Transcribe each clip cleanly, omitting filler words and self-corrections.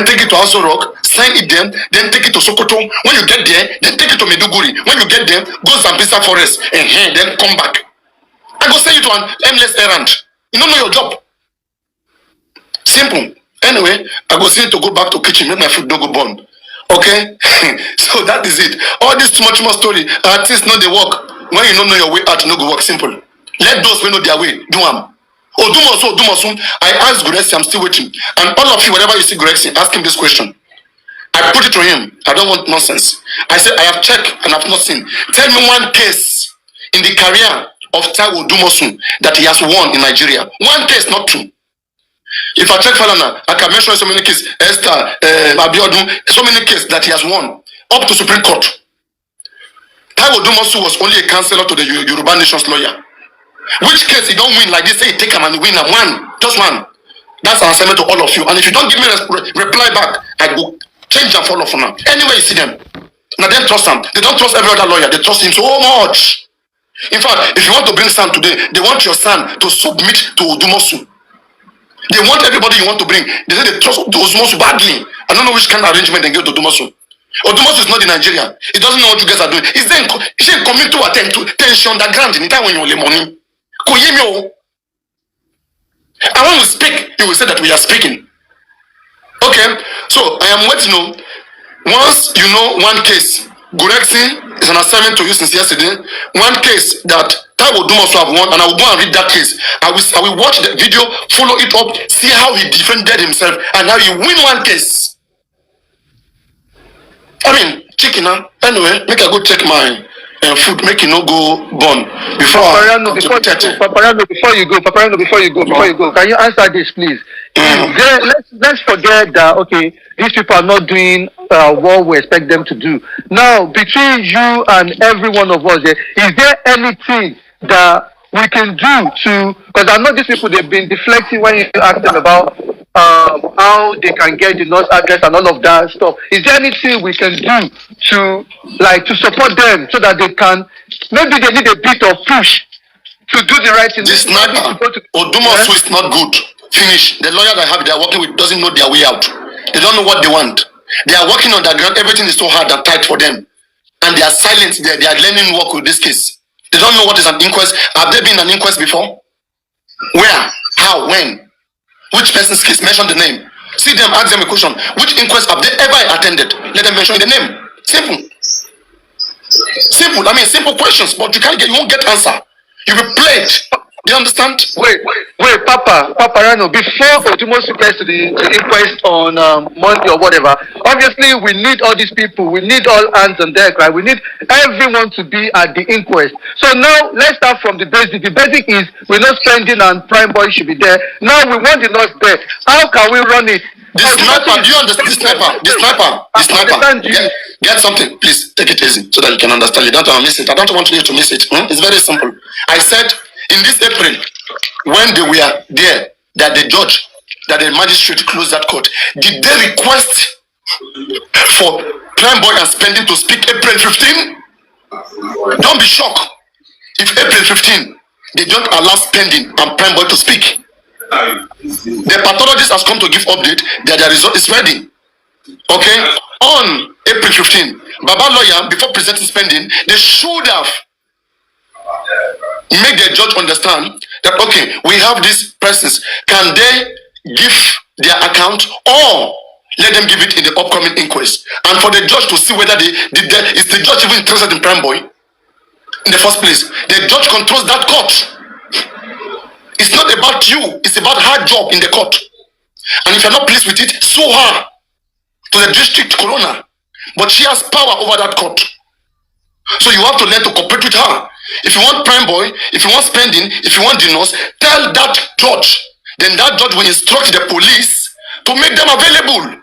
take it to Aso Rock, sign it then take it to Sokoto. When you get there, then take it to Meduguri. When you get there, go Zambisa Forest, and then come back. I go send you to an endless errand. You don't know your job. Simple. Anyway, I go send you to go back to kitchen, make my food don't go burn. Okay? So that is it. All this too much more story. Artists know they work. When you don't know your way out, no go work. Simple. Let those who know their way, do them. Odumosu. I asked Gurexi, I'm still waiting. And all of you, whenever you see Gurexi, ask him this question. I put it to him. I don't want nonsense. I said, I have checked and I've not seen. Tell me one case in the career of Taiwo Dumosun that he has won in Nigeria. One case, not two. If I check Falana, I can mention so many cases. Esther, Abiodun, so many cases that he has won up to Supreme Court. Taiwo Dumosun was only a counselor to the Yoruba Nation's lawyer. Which case he don't win like this? Say he take him and win him one, just one. That's an assignment to all of you. And if you don't give me reply back, I go change and follow for now. Anyway, you see them. Now they trust them. They don't trust every other lawyer. They trust him so much. In fact, if you want to bring son today, they want your son to submit to Odumosu. They want everybody you want to bring. They say they trust Odumosu badly. I don't know which kind of arrangement they give to Odumosu. Odumosu is not in Nigeria. He doesn't know what you guys are doing. He's then coming to attend to tension underground in the time when you money. And when we speak, he will say that we are speaking. Okay, so I am waiting to know. Once you know one case, Gurexi is an assignment to you since yesterday. One case that Taiwo Dumosu have won, and I will go and read that case. I will watch the video, follow it up, see how he defended himself and how he win one case. I mean, chicken, huh? Anyway, make I go check my food, make it no go burn Paparano, before you go, can you answer this, please? Let's forget that, okay, these people are not doing what we expect them to do. Now, between you and every one of us, is there anything that we can do to, because I know these people, they've been deflecting when you ask them about how they can get the nurse address and all of that stuff. Is there anything we can do to support them so that they can, maybe they need a bit of push to do the right thing? This sniper, Odumosu is not good. Finish. The lawyer that they are working with doesn't know their way out. They don't know what they want. They are working on the ground. Everything is so hard and tight for them. And they are silent there. They are learning work with this case. They don't know what is an inquest. Have they been an inquest before? Where? How? When? Which person's case? Mention the name. See them, ask them a question. Which inquest have they ever attended? Let them mention the name. Simple. Simple. I mean, simple questions, but you won't get answer. You will play it. Do you understand? Wait, Papa Rano, before Odumosu gets to the inquest on Monday or whatever, obviously we need all these people, we need all hands on deck, right? We need everyone to be at the inquest. So now let's start from the basic. The basic is we're not spending and Prime Boy should be there. Now we want the nurse there. How can we run it? The sniper, do you understand? The sniper. Get something, please take it easy so that you can understand. You don't want to miss it. I don't want you to miss it. It's very simple. I said in this April, when they were there, that the magistrate closed that court, did they request for Prime Boy and Spending to speak April 15? Don't be shocked if April 15 they don't allow Spending and Prime Boy to speak. The pathologist has come to give update that the result is ready. Okay, on April 15, Baba lawyer, before presenting Spending, they should have make the judge understand that, okay, we have these persons. Can they give their account or let them give it in the upcoming inquest? And for the judge to see whether is the judge even interested in Prime Boy in the first place? The judge controls that court. It's not about you, it's about her job in the court. And if you're not pleased with it, sue her to the district coroner. But she has power over that court. So you have to learn to cooperate with her. If you want Prime Boy, if you want Spending, if you want the nurse, tell that judge. Then that judge will instruct the police to make them available.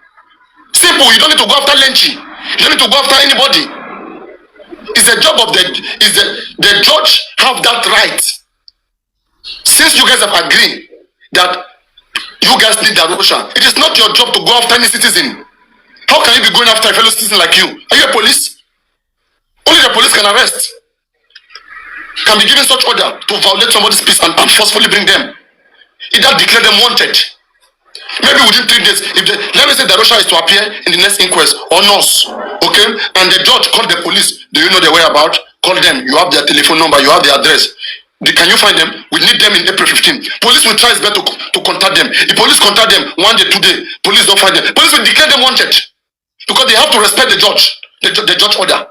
Simple. You don't need to go after Lenchi. You don't need to go after anybody. It's the job of the judge have that right. Since you guys have agreed that you guys need Darosha, it is not your job to go after any citizen. How can you be going after a fellow citizen like you? Are you a police? Only the police can arrest. Can be given such order to violate somebody's peace and forcefully bring them. Either declare them wanted Maybe within 3 days, if let me say Darosha is to appear in the next inquest or nurse, okay, and the judge called the police. Do you know their whereabouts? Call them. You have their telephone number. You have their address. Can you find them? We need them in April 15. Police will try its best to contact them. If police contact them 1 day, 2 days, police don't find them. Police will declare them wanted because they have to respect the judge, the judge order.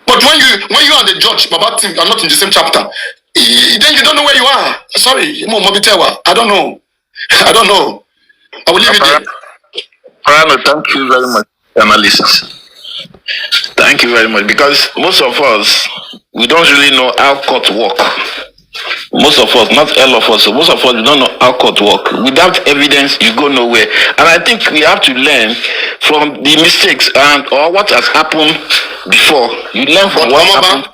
But when you and the judge, Baba team are not in the same chapter, then you don't know where you are. Sorry, I don't know. I don't know. I will leave it there. Thank you very much, analysis. Thank you very much, because most of us, we don't really know how court work. Most of us, not all of us, most of us, we don't know how court work. Without evidence, you go nowhere. And I think we have to learn from the mistakes or what has happened before. You learn from what happened.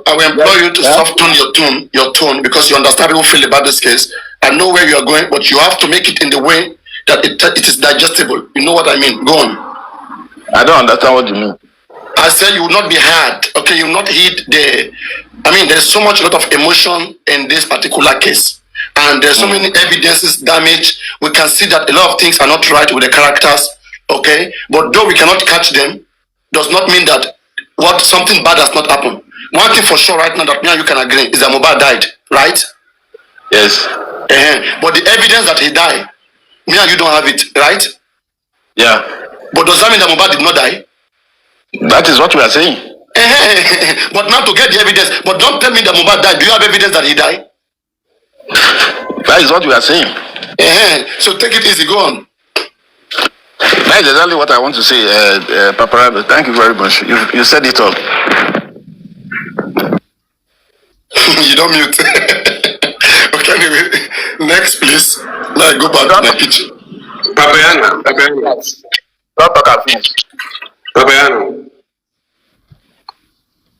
I will implore you to soften your tone, because you understand people feel about this case. I know where you are going, but you have to make it in the way that it is digestible. You know what I mean? Go on. I don't understand what you mean. I said you will not be hard. Okay, you will not hit the. I mean, there's so much, a lot of emotion in this particular case, and there's so many evidences damaged. We can see that a lot of things are not right with the characters. Okay, but though we cannot catch them, does not mean that something bad has not happened. One thing for sure right now that me and you can agree is that Mohbad died, right? Yes. But the evidence that he died, me and you don't have it, right? Yeah. But does that mean that Mohbad did not die? That is what we are saying. But now to get the evidence, but don't tell me that Mohbad died. Do you have evidence that he died? That is what we are saying. So take it easy, go on. That is exactly what I want to say, Paparado. Thank you very much. You said it all. You don't mute. Okay, anyway, next please. Now I go back to my kitchen. Papiano.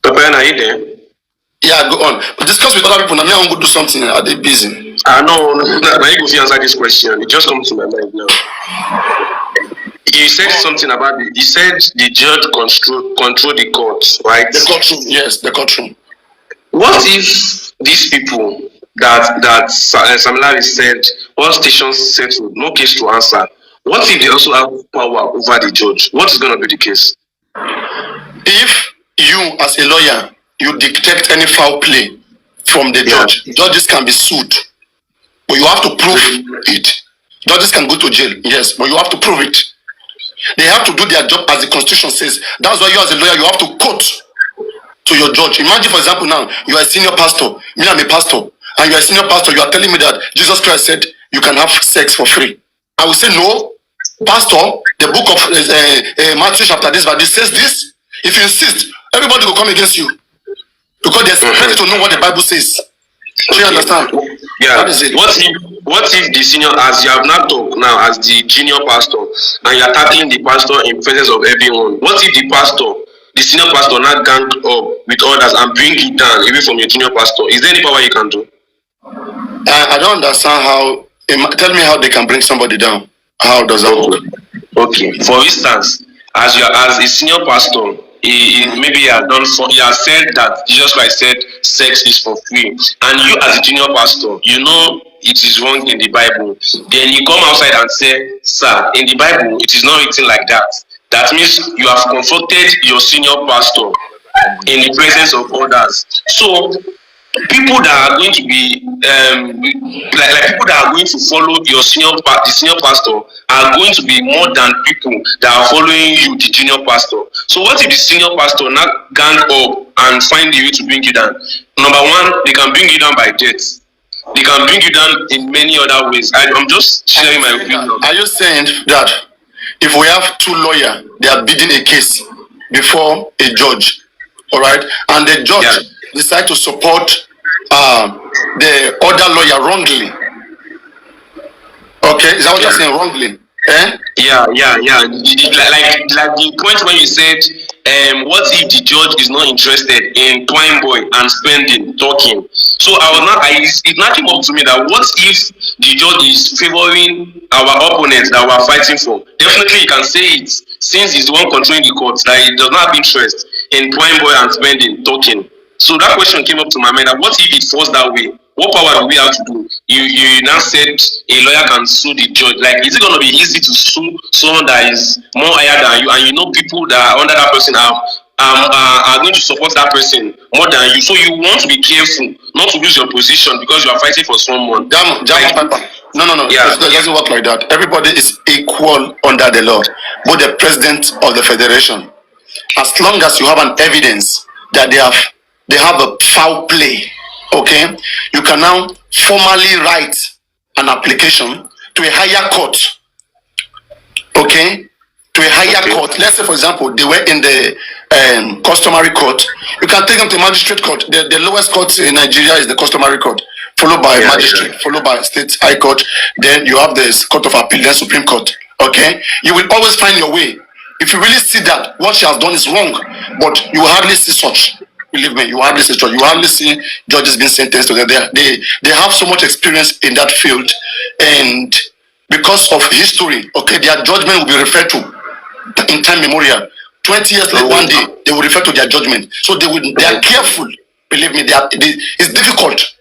Papiano, are you there? Yeah, go on. But discuss with other people. Now, me, I want to do something. Are they busy? No. Now you go answer this question. It just comes to my mind now. You said something about it. You said the judge control the courts, right? The courtroom, yes, the courtroom. What if these people that Sam Larry said, all stations settled, no case to answer? What if they also have power over the judge? What is going to be the case? If you, as a lawyer, you detect any foul play from the judge, judges can be sued, but you have to prove it. Judges can go to jail, yes, but you have to prove it. They have to do their job as the Constitution says. That's why you, as a lawyer, you have to quote to your judge. Imagine, for example, now you are a senior pastor, me, I'm a pastor, and you are a senior pastor. You are telling me that Jesus Christ said you can have sex for free. I will say no. Pastor, the book of Matthew chapter this says this. If you insist, everybody will come against you because they're expected to know what the Bible says. Do you understand? Yeah. What is it? What if the senior, as you have not talked now, as the junior pastor, and you are tackling the pastor in presence of everyone? What if the senior pastor, not gang up with others and bring you down away from your junior pastor? Is there any power you can do? I don't understand how. Tell me how they can bring somebody down. How does that work? Okay. For instance, as a senior pastor, maybe he has said that Jesus Christ said sex is for free, and you as a junior pastor, you know it is wrong in the Bible. Then you come outside and say, "Sir, in the Bible, it is not written like that." That means you have confronted your senior pastor in the presence of others. So people that are going to be like people that are going to follow the senior pastor are going to be more than people that are following you, the junior pastor. So what if the senior pastor not gang up and find a way to bring you down? Number one, they can bring you down by death. They can bring you down in many other ways. I'm just sharing my opinion. Are you saying that if we have two lawyers, they are bidding a case before a judge, all right, and the judge decide to support the other lawyer wrongly? Okay, is that what you're saying, wrongly? Yeah. Like the point when you said, what if the judge is not interested in Twine Boy and spending, talking? So it now came up to me that what if the judge is favoring our opponents that we are fighting for? Definitely he can say it, since he's the one controlling the courts, that he does not have interest in Twine Boy and spending, talking. So that question came up to my mind, that what if it falls that way? what power do we have to do? You now said a lawyer can sue the judge. Like, is it gonna be easy to sue someone that is more higher than you, and you know people that are under that person are going to support that person more than you? So you want to be careful not to lose your position because you are fighting for someone. No. Yeah. It doesn't work like that. Everybody is equal under the law, but the president of the federation, as long as you have an evidence that they have a foul play, okay, you can now formally write an application to a higher court, okay, to a higher court. Let's say, for example, they were in the customary court. You can take them to magistrate court. The lowest court in Nigeria is the customary court, followed by magistrate, followed by state high court. Then you have the court of appeal, then Supreme Court. Okay, you will always find your way. If you really see that what she has done is wrong, but you hardly see such. Believe me, you hardly see such. You hardly see judges being sentenced to that. They have so much experience in that field, and because of history, okay, their judgment will be referred to in time memorial. 20 years later, one day they will refer to their judgment. So they are careful. Believe me, it's difficult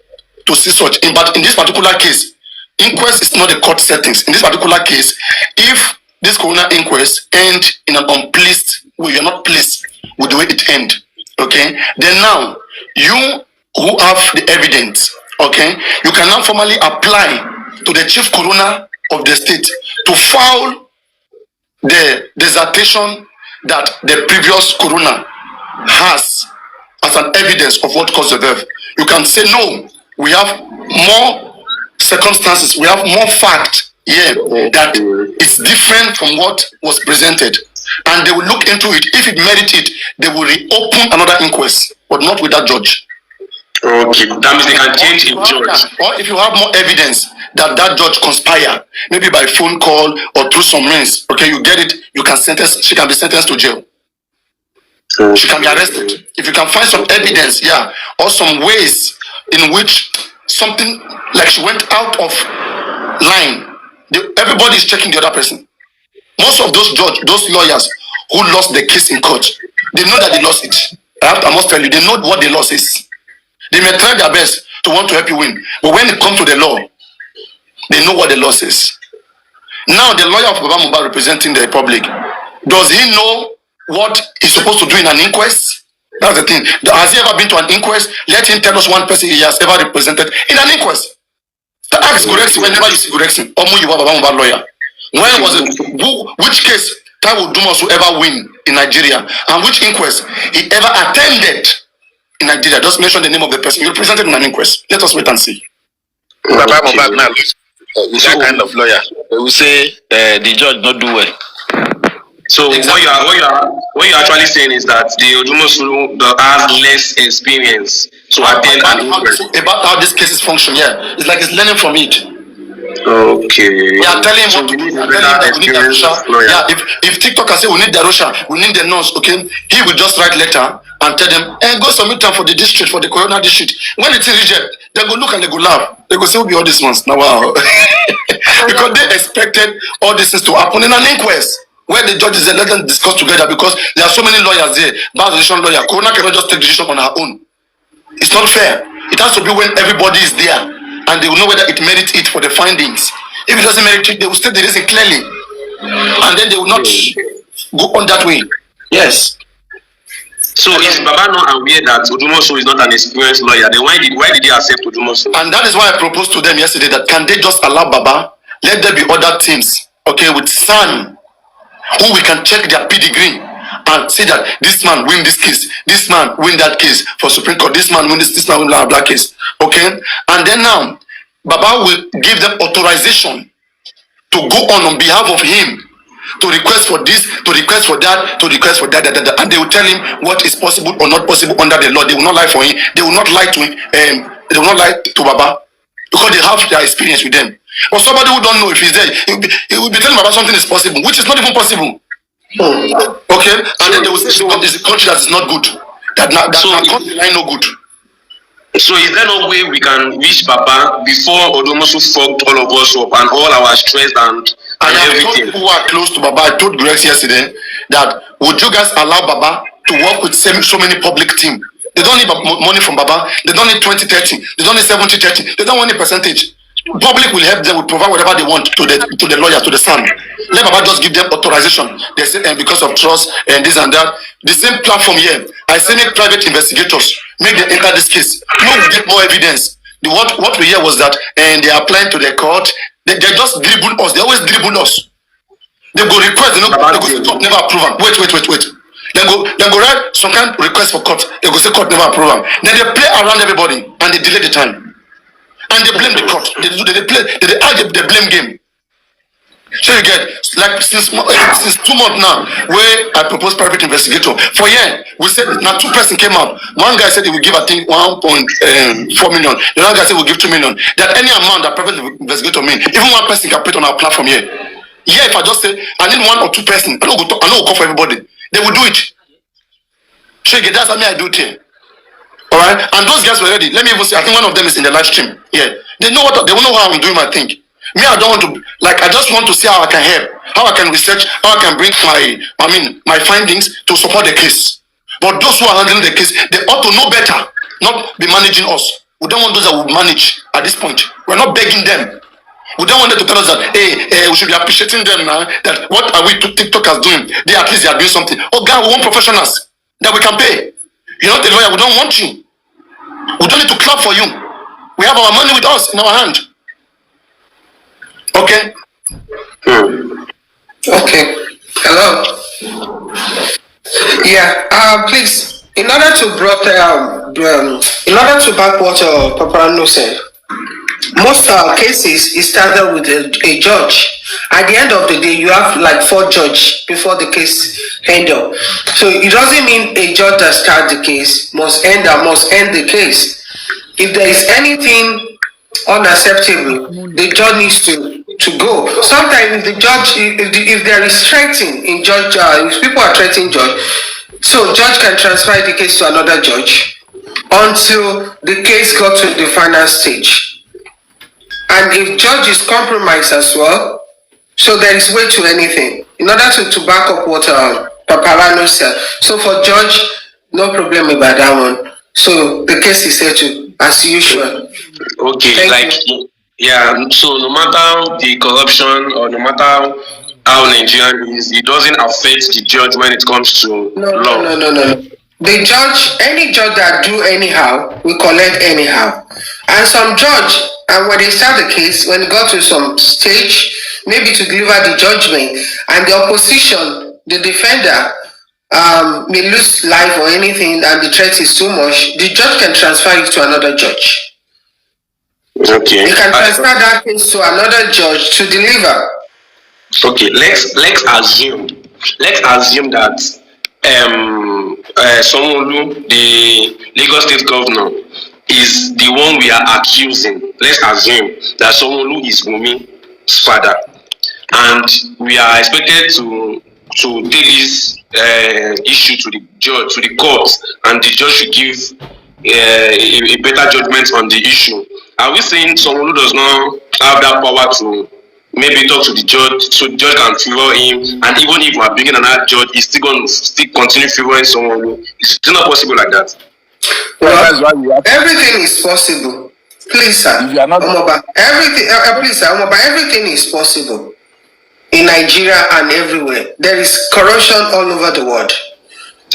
to see such. But in this particular case, inquest is not the court settings. In this particular case, if this coroner inquest end in an unpleased way, you're not pleased with the way it end, okay, then now you who have the evidence, okay, you can now formally apply to the chief coroner of the state to file the dissertation that the previous coroner has as an evidence of what caused the death. You can say, no, we have more circumstances, we have more fact here that it's different from what was presented, and they will look into it. If it merits it, they will reopen another inquest, but not with that judge. Okay, that means they can change the judge. Or if you have more evidence that judge conspired, maybe by phone call or through some means, okay, you get it, she can be sentenced to jail. She can be arrested. If you can find some evidence, or some ways in which something like she went out of line, everybody is checking the other person. Most of those lawyers who lost the case in court, they know that they lost it. I must tell you, they know what the loss is. They may try their best to want to help you win, but when it comes to the law, they know what the loss is. Now, the lawyer of Baba Mohbad representing the public, does he know what he's supposed to do in an inquest? That's the thing. Has he ever been to an inquest? Let him tell us one person he has ever represented in an inquest. Ask Goreksi whenever you see Goreksi. Omu, you are Baba Mohbad lawyer. When was it? Which case Taiwo Dumas will ever win in Nigeria? And which inquest he ever attended in Nigeria? Just mention the name of the person you represented in an inquest. Let us wait and see. Baba Mohbad now is that kind of lawyer. They will say the judge not do well. So exactly. what you're actually saying is that the Odumosu has less experience to attend an inquest. About how these cases function, it's like he's learning from it. Okay. Yeah, telling him what to do. We need Darosha. Yeah, if TikTok say we need Darosha, we need the nurse, okay, he will just write letter and tell them, go submit them for the district, for the corona district. When it's reject, they go look and they go laugh. They go say, who be all these ones? Now, wow. Because they expected all these things to happen in an inquest where the judges let them discuss together, because there are so many lawyers there. Bad decision lawyer. Corona cannot just take decision on her own. It's not fair. It has to be when everybody is there and they will know whether it merits it for the findings. If it doesn't merit it, they will state the reason clearly, and then they will not go on that way. Yes. So is Baba not aware that Odumosu is not an experienced lawyer? Then why did he accept Odumosu? And that is why I proposed to them yesterday that can they just allow Baba? Let there be other teams, okay, with son, who we can check their pedigree and say that this man win this case, this man win that case for Supreme Court, this man win this man win that case, okay? And then now, Baba will give them authorization to go on behalf of him, to request for this, to request for that, to request for that, and they will tell him what is possible or not possible under the law. They will not lie for him. They will not lie to him. They will not lie to Baba, because they have their experience with them. But somebody who don't know if he's there, he will be telling Baba something is possible, which is not even possible. Okay, and then they will say it's a country that is not good. That country is no good. So is there no way we can reach Baba before Odumosu fucked all of us up and all our stress and everything? I told people who are close to Baba, I told Grace yesterday that would you guys allow Baba to work with so many public teams They don't need money from Baba. They don't need 20-30. They don't need 70-30. They don't want a percentage. Public will help them, will provide whatever they want to the lawyer, to the son. Let Baba just give them authorization. They say, and because of trust and this and that. The same platform here. I say make private investigators make them enter this case. No, we get more evidence. What we hear was that, and they are applying to the court. They just dribble us. They always dribble us. They go request. They go say court never approve them. Wait. Then go write some kind of request for court. They go say court never approve them. Then they play around everybody and they delay the time. And they blame the court. They blame game. So you get, like since 2 months now, where I proposed private investigator. For we said now 2 person came out. One guy said he would give, I think, 1.4 million. The other guy said we'll give 2 million. That any amount that private investigator mean, even one person can put on our platform here. Yeah, if I just say I need 1 or 2 person, I know we'll call for everybody. They will do it. So you get, that's how I do it here. Alright? And those guys were ready. Let me even say, I think one of them is in the live stream. Yeah. They know how I'm doing my thing. Me, I don't want to, I just want to see how I can help, how I can research, how I can bring my findings to support the case. But those who are handling the case, they ought to know better, not be managing us. We don't want those that will manage at this point. We're not begging them. We don't want them to tell us that, hey, we should be appreciating them now, that what are we TikTokers doing? At least they are doing something. Oh God, we want professionals that we can pay. You're not a lawyer, we don't want you. We don't need to clap for you. We have our money with us in our hand. Okay. Okay. Hello. Yeah. Please, in order to back what Paparano said, most cases is started with a judge. At the end of the day, you have like 4 judges before the case handle. So it doesn't mean a judge that starts the case must end the case. If there is anything unacceptable, the judge needs to go. Sometimes if the judge, if there is threatening in judge, if people are threatening judge, so judge can transfer the case to another judge until the case got to the final stage. And if judge is compromised as well, so there is way to anything. In order to back up what Paparano said. So for judge, no problem about that one. So the case is settled as usual. Okay, yeah. So no matter the corruption or no matter how Nigerian is, it doesn't affect the judge when it comes to law. No. The judge, any judge that do anyhow, we collect anyhow. And some judge, and when they start the case, when it got to some stage, maybe to deliver the judgment, and the opposition, the defender, may lose life or anything, and the threat is too much, the judge can transfer it to another judge. Okay. You can transfer that case to another judge to deliver. Okay, let's assume that Sanwo-Olu, the Lagos State Governor, is the one we are accusing. Let's assume that Sanwo-Olu is Wunmi's father, and we are expected to take this issue to the judge, to the court, and the judge should give a better judgment on the issue. Are we saying Sanwo-Olu does not have that power to maybe talk to the judge, so the judge can favor him, and even if we are bringing another judge, he's still going to continue favoring Sanwo-Olu? It's not possible like that. Well, everything is possible. Please, sir. Everything is possible in Nigeria and everywhere. There is corruption all over the world.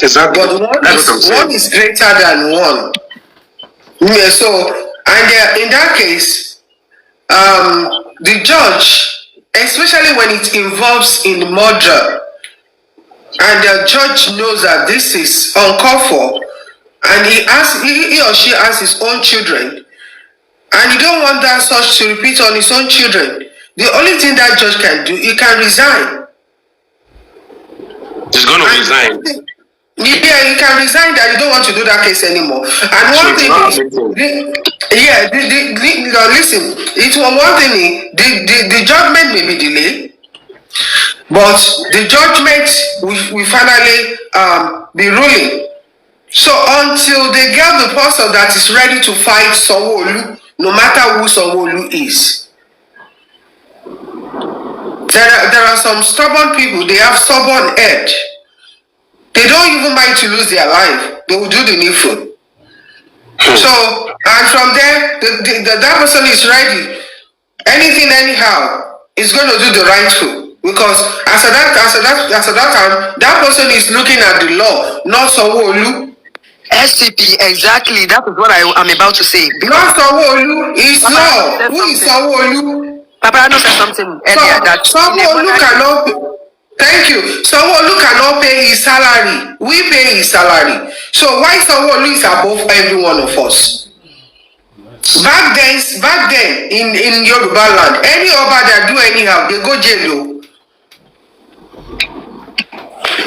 Exactly. But one is greater than one. Yeah, so, and in that case, the judge, especially when it involves in murder, and the judge knows that this is uncalled for, and he or she has his own children, and you don't want that such to repeat on his own children, the only thing that judge can do, he can resign. He's going to resign. Yeah, you can resign that you don't want to do that case anymore. And one thing listen, it's one thing, the judgment may be delayed, but the judgment will finally be ruling. So until they get the person that is ready to fight Sanwo-Olu, no matter who Sanwo-Olu is. There are some stubborn people, they have stubborn head. They don't even mind to lose their life. They will do the needful. So, and from there, that person is ready. Anything, anyhow, is going to do the right thing. Because as at that time, that person is looking at the law, not Sanwo-Olu. SCP, exactly. That is what I'm about to say. Not Sanwo-Olu, is law. Who is Sanwo-Olu? Papa said something earlier that Sanwo-Olu cannot. Thank you. Sanwo-Olu cannot pay his salary. We pay his salary. So why Sanwo-Olu is above every one of us? Back then in Yoruba land, any Oba that do anyhow, they go jail.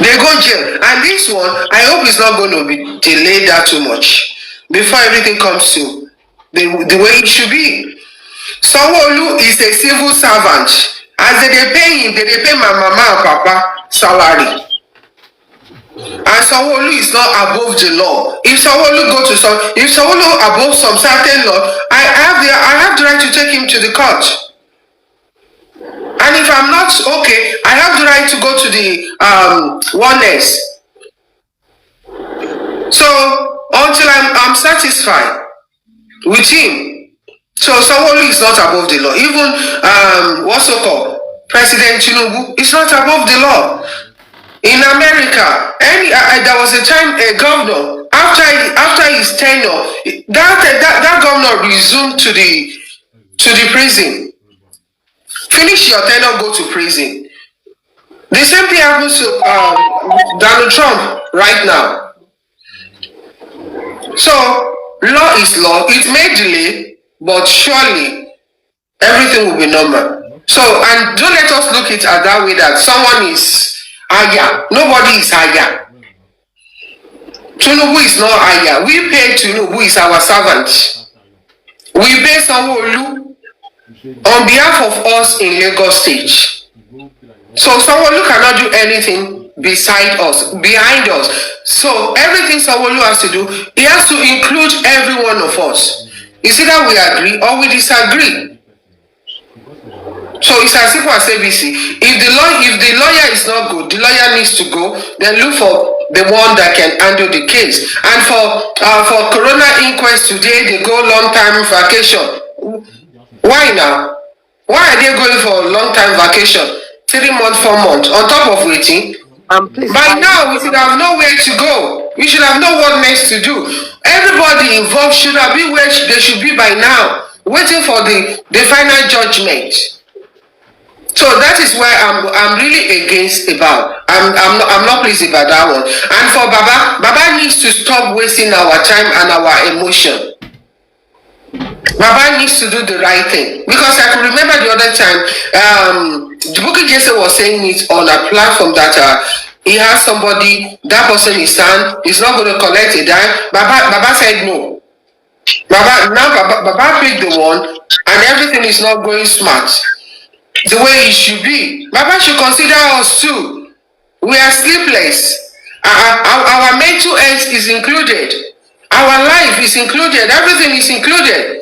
They go jail. And this one, I hope it's not going to be delayed that too much before everything comes to the way it should be. Sanwo-Olu is a civil servant. As they pay him, they pay my mama and papa salary. And Sanwo-Olu is not above the law. If Sanwo-Olu if Sanwo-Olu above some certain law, I have the right to take him to the court. And if I'm not okay, I have the right to go to the oneness. So until I'm satisfied with him, so Sanwo-Olu is not above the law. Even what's so called President Tinubu is not above the law. In America, there was a time a governor after his tenure, that governor resumed to the prison. Finish your tenure, go to prison. The same thing happens to Donald Trump right now. So law is law. It may delay, but surely everything will be normal. So, and don't let us look it at that way that someone is Aya. Nobody is Aya. Tinubu is not Aya. We pay Tinubu, is our servant. We pay Sanwo-Olu on behalf of us in Lagos State. So Sanwo-Olu cannot do anything beside us, behind us. So everything Sanwo-Olu has to do, he has to include every one of us. It's either we agree or we disagree. So it's as simple as ABC. If the lawyer is not good, the lawyer needs to go. Then look for the one that can handle the case. And for Corona inquest today, they go long time vacation. Why now? Why are they going for a long time vacation? 3 months, 4 months on top of waiting. By now, we should have nowhere to go. We should have know what next to do. Everybody involved should have been where they should be by now, waiting for the final judgment. So that is why I'm really against about. I'm not pleased about that one. And for Baba needs to stop wasting our time and our emotion. Baba needs to do the right thing, because I can remember the other time, Buki Jesse was saying it on a platform that he has somebody, that person is stand, is not going to collect a dime. Baba said no. Baba picked the one, and everything is not going smart the way it should be. Baba should consider us too. We are sleepless. Our mental health is included. Our life is included. Everything is included.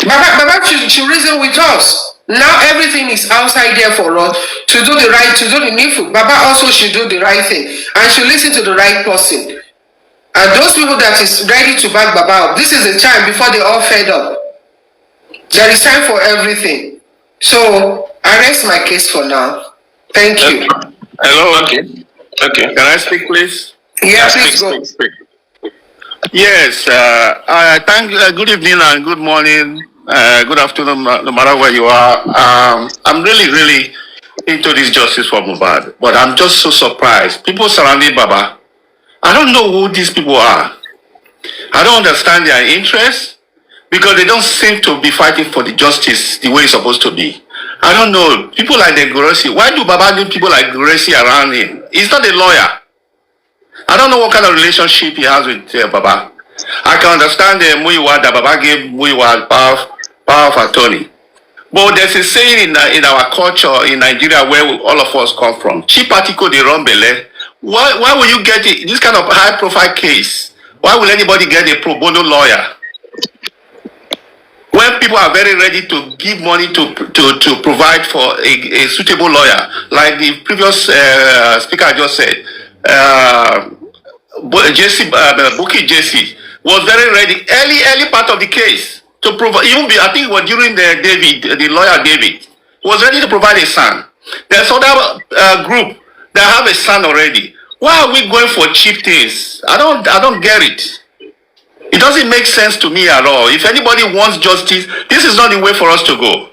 Baba should reason with us. Now everything is outside there for us to do the right, to do the needful. Baba also should do the right thing and should listen to the right person. And those people that is ready to back Baba up, this is the time before they all fed up. There is time for everything. So I rest my case for now. Thank you. Hello. Okay. Can I speak, please? Yeah, please go. Speak. Yes. Thank. Good evening and good morning. Good afternoon, no matter where you are. I'm really into this justice for Mohbad, but I'm just so surprised. People surrounding Baba, I don't know who these people are. I don't understand their interests, because they don't seem to be fighting for the justice the way it's supposed to be. I don't know. People like the Grossi, why do Baba need people like Grossi around him? He's not a lawyer. I don't know what kind of relationship he has with Baba. I can understand Muyiwa, that Baba gave Muyiwa power of attorney. But there's a saying in our culture in Nigeria where all of us come from. Cheap article, they run belle. Why will you get this kind of high profile case? Why will anybody get a pro bono lawyer? When people are very ready to give money to provide for a suitable lawyer, like the previous speaker just said, Buki Jesse, was very ready, early part of the case to provide. Even I think it was during the lawyer David was ready to provide a son. There's other group that have a son already. Why are we going for cheap things? I don't get it. It doesn't make sense to me at all. If anybody wants justice, this is not the way for us to go.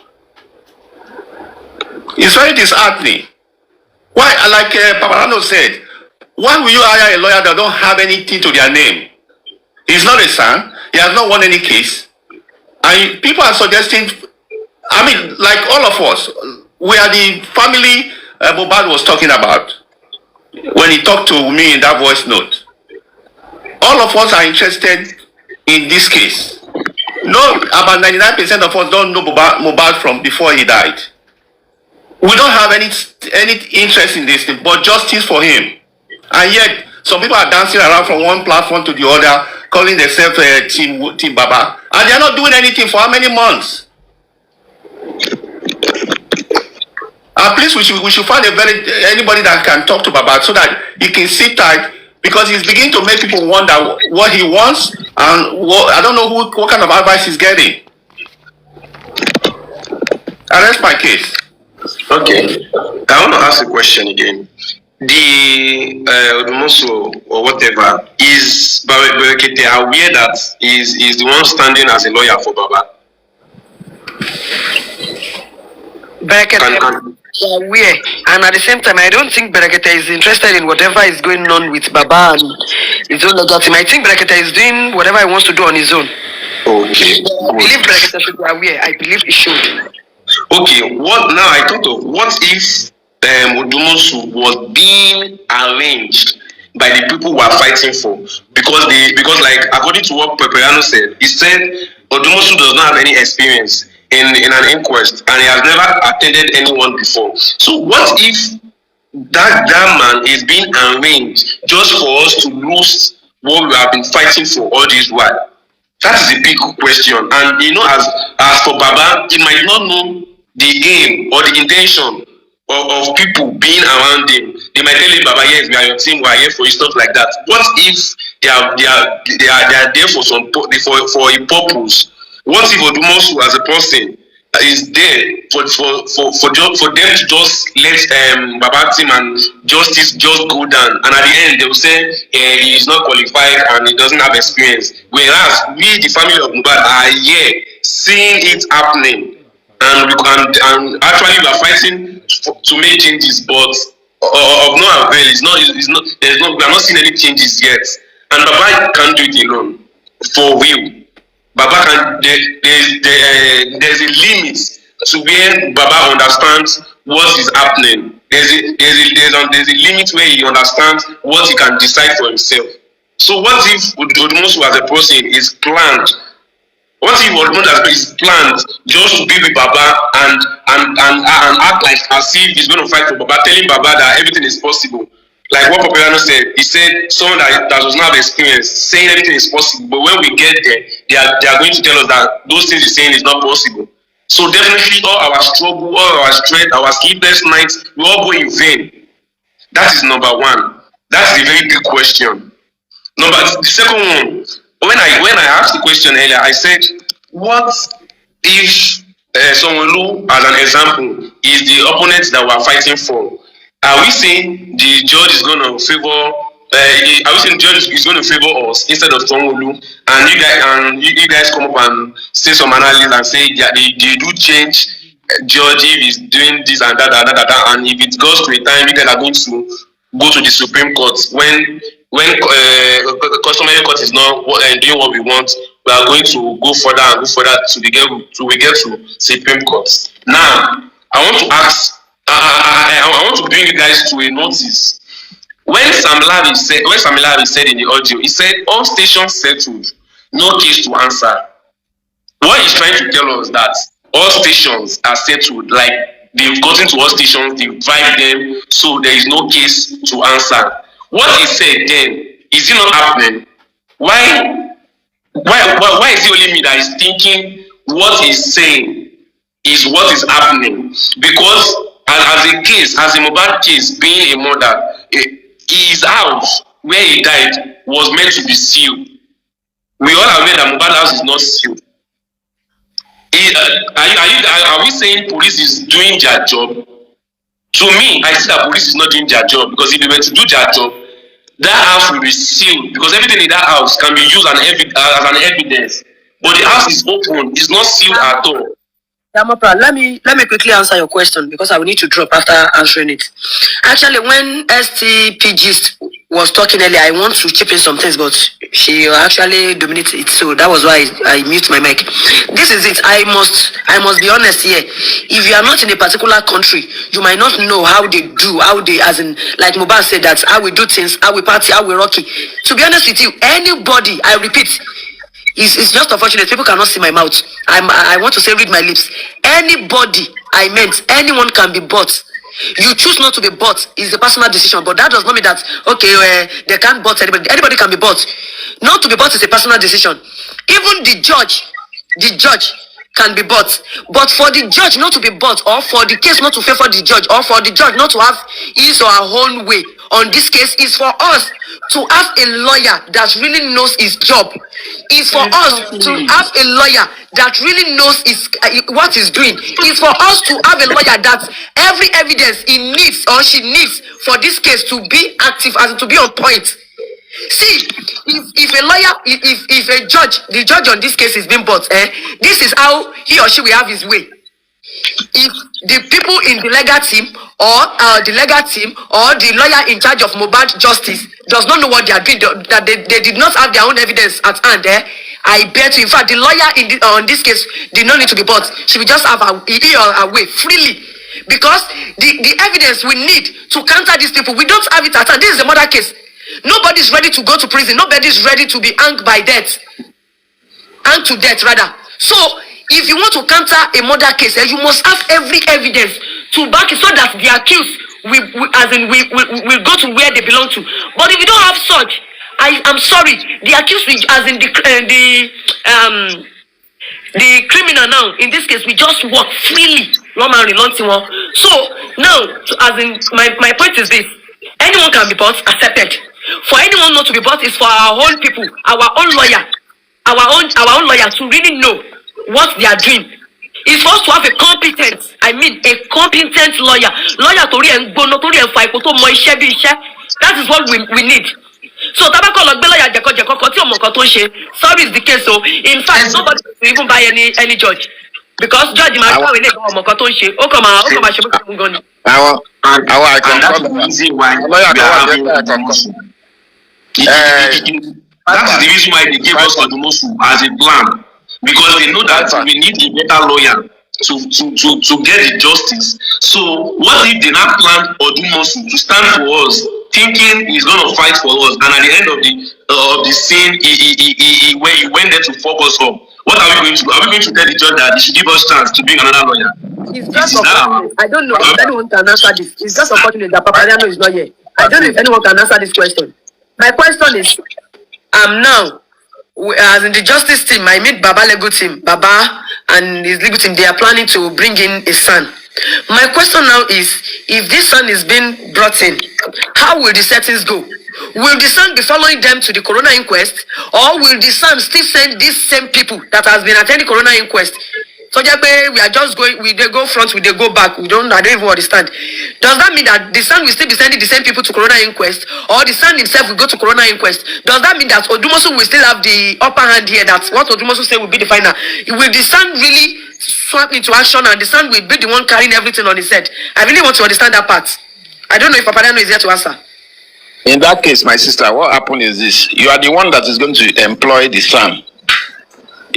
It's very disheartening. Why, like Paparano said, why will you hire a lawyer that don't have anything to their name? He's not a son. He has not won any case. And people are suggesting, I mean, like all of us, we are the family Mohbad was talking about when he talked to me in that voice note. All of us are interested in this case. No, about 99% of us don't know Mohbad from before he died. We don't have any interest in this thing, but justice for him. And yet, some people are dancing around from one platform to the other, calling themselves Team Baba, and they are not doing anything for how many months? Please, we should find anybody that can talk to Baba so that he can sit tight, because he's beginning to make people wonder what he wants, and I don't know what kind of advice he's getting. I rest my case. Okay, I want to ask a question again. The Odumosu or whatever, is Berekete aware that is the one standing as a lawyer for Baba? Berekete aware, and at the same time, I don't think Berekete is interested in whatever is going on with Baba and his own legal team. I think Berekete is doing whatever he wants to do on his own. Okay. I believe Berekete should be aware. I believe he should. Okay, I thought of what if Odumosu was being arranged by the people who are fighting for, because like according to what Peperano said, he said Odumosu does not have any experience in an inquest and he has never attended anyone before. So what if that man is being arranged just for us to lose what we have been fighting for all this while? That is a big question. And as for Baba, he might not know the aim or the intention of people being around him. They might tell him, Baba, yes, we are your team, we are here for you, stuff like that. What if they are there for a purpose? What if Odumosu as a person is there for them to just let Baba team and justice just go down, and at the end they will say he is not qualified and he doesn't have experience, whereas we, the family of Mohbad, are here seeing it happening, and actually we are fighting to make changes, but of no avail. We are not seeing any changes yet, and Baba can't do it alone for real. Baba can. There's a limit to where Baba understands what is happening. There's a limit where he understands what he can decide for himself. So what if Odumosu as a person is planned? What if Odumosu is planned just to be with Baba and act like as if he's going to fight for Baba, telling Baba that everything is possible? Like what Paperano said, he said someone that does not have experience saying everything is possible, but when we get there, they are going to tell us that those things he's saying is not possible. So definitely all our struggle, all our strength, our sleepless nights will all go in vain. That is number one. That's a very big question. The second one, when I asked the question earlier, I said, what if someone who, as an example, is the opponent that we are fighting for? Are we saying the judge is going to favor? Are we saying the judge is going to favor us instead of Sonwolu? And you guys come up and say some analysis and say they do change judge if he's doing this and that and that, and if it goes to a time you guys are going to go to the Supreme Court when customary court is not doing what we want, we are going to go further and go further till we get to Supreme Court. Now I want to ask. I want to bring you guys to a notice. When Sam Larry said in the audio, he said all stations settled, no case to answer. What he's trying to tell us that all stations are settled, like they've gotten to all stations, they've vibed them, so there is no case to answer. What he said then, is it not happening? Why is it only me that is thinking what he's saying is what is happening? Because as a Mohbad case, being a murder, his house where he died was meant to be sealed. We all aware that Mohbad house is not sealed. Are we saying police is doing their job? To me, I see that police is not doing their job, because if they were to do their job, that house will be sealed, because everything in that house can be used as an evidence. But the house is open; it's not sealed at all. Yamapa, let me quickly answer your question, because I will need to drop after answering it. Actually, when STPG was talking earlier, I want to chip in some things, but she actually dominated it, so that was why I mute my mic. This is it. I must be honest here. If you are not in a particular country, you might not know how they do, as in, like Mohbad said, that how we do things, how we party, how we rocky. To be honest with you, anybody, I repeat, it's just unfortunate people cannot see my mouth. I want to say read my lips. Anybody, I meant anyone can be bought. You choose not to be bought is a personal decision, but that does not mean that they can't bought anybody. Anybody can be bought. Not to be bought is a personal decision. Even the judge can be bought. But for the judge not to be bought, or for the case not to favor the judge, or for the judge not to have his or her own way on this case, is for us to have a lawyer that really knows his job. Is for us to have a lawyer that really knows what he's doing. Is for us to have a lawyer that every evidence he needs or she needs for this case to be active and to be on point. See, if a lawyer, if a judge, the judge on this case is being bought, this is how he or she will have his way. If the people in the legal team or the lawyer in charge of Mohbad justice does not know what they are doing, that they did not have their own evidence at hand, I bet you, in fact, the lawyer on this case did not need to be bought. She will just have her way freely, because the evidence we need to counter these people, we don't have it at hand. This is a murder case. Nobody is ready to go to prison. Nobody is ready to be hanged by death. Hanged to death, rather. So, if you want to counter a murder case, you must have every evidence to back it, so that the accused will go to where they belong to. But if you don't have such, I'm sorry, the accused, as in the criminal now, in this case, we just walk freely. So now, as in, my point is this: anyone can be bought, accepted. For anyone not to be bought is for our own people, our own lawyer to really know what they are doing. It's for us to have a competent lawyer tori and gbono tori and fight to mo ise bi ise. That is what we need. So tabako lo gbe lawyer jeko ti o mo nkan to nse. Sorry is the case. So in fact, nobody will even buy any judge, because judge ma kawe le mo nkan to nse. O ko ma se bo ti gan ni. And that's the reason why we are having Darosha. That is the reason why they gave us Darosha as a plan, because they know that we need a better lawyer to get the justice. So what if they now plan Darosha to stand for us, thinking he's going to fight for us, and at the end of the scene, he went there to focus up? What are we going to do? Are we going to tell the judge that he should give us chance to bring another lawyer? It's just unfortunate. I don't know if anyone can answer this. It's just unfortunate that Papariano is not here. I don't know if anyone can answer this question. My question is, now, as in the justice team, I meet Baba legal team, Baba and his legal team, they are planning to bring in a son. My question now is, if this son is being brought in, how will the settings go? Will the son be following them to the coroner inquest, or will the son still send these same people that has been attending coroner inquest? So we are just going, they go front, they go back. I don't even understand. Does that mean that the son will still be sending the same people to coroner inquest, or the son himself will go to coroner inquest? Does that mean that Odumosu will still have the upper hand here, that what Odumosu say will be the final? Will the son really swap into action, and the son will be the one carrying everything on his head? I really want to understand that part. I don't know if Papariano is here to answer. In that case, my sister, what happened is this: you are the one that is going to employ the son.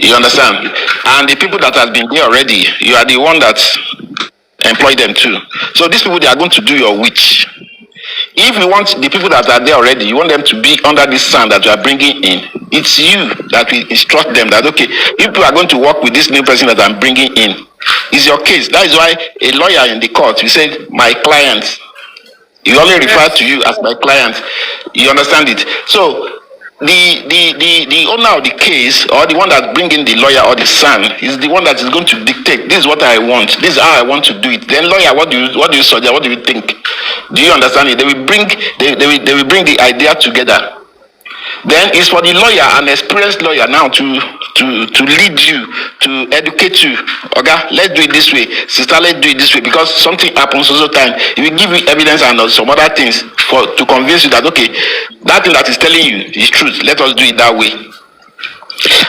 You understand? And the people that have been there already, you are the one that employ them too. So these people, they are going to do your witch. If you want the people that are there already, you want them to be under this son that you are bringing in, it's you that will instruct them that, okay, if you are going to work with this new person that I'm bringing in, it's your case. That is why a lawyer in the court, you said, my client. You only refer to you as my client. You understand it? So the owner of the case, or the one that bring in the lawyer or the son, is the one that is going to dictate, this is what I want, this is how I want to do it. Then lawyer, what do you suggest, what do you think? Do you understand it? They will bring the idea together. Then it's for the lawyer, an experienced lawyer now, to lead you, to educate you. Okay, let's do it this way, sister. Let's do it this way, because something happens also time. He will give you evidence and some other things to convince you that okay, that thing that is telling you is truth. Let us do it that way.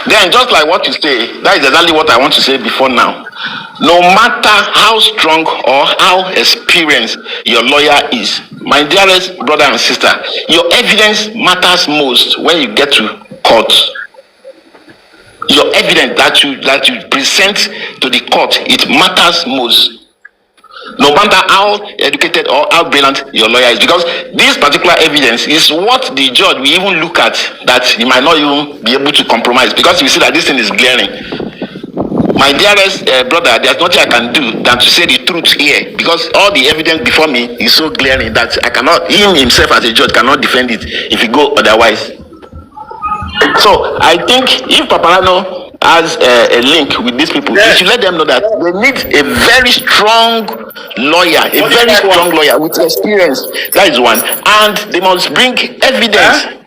Then, just like what you say, that is exactly what I want to say before now. No matter how strong or how experienced your lawyer is, my dearest brother and sister, your evidence matters most when you get to court. Your evidence that you present to the court, it matters most. No matter how educated or how brilliant your lawyer is, because this particular evidence is what the judge will even look at, that he might not even be able to compromise, because we see that this thing is glaring. My dearest brother, there's nothing I can do than to say the truth here, because all the evidence before me is so glaring that I cannot, him himself as a judge cannot defend it if he go otherwise. So I think if Paparano has a link with these people, you should let them know that they need a very strong lawyer, with experience. That is one, and they must bring evidence.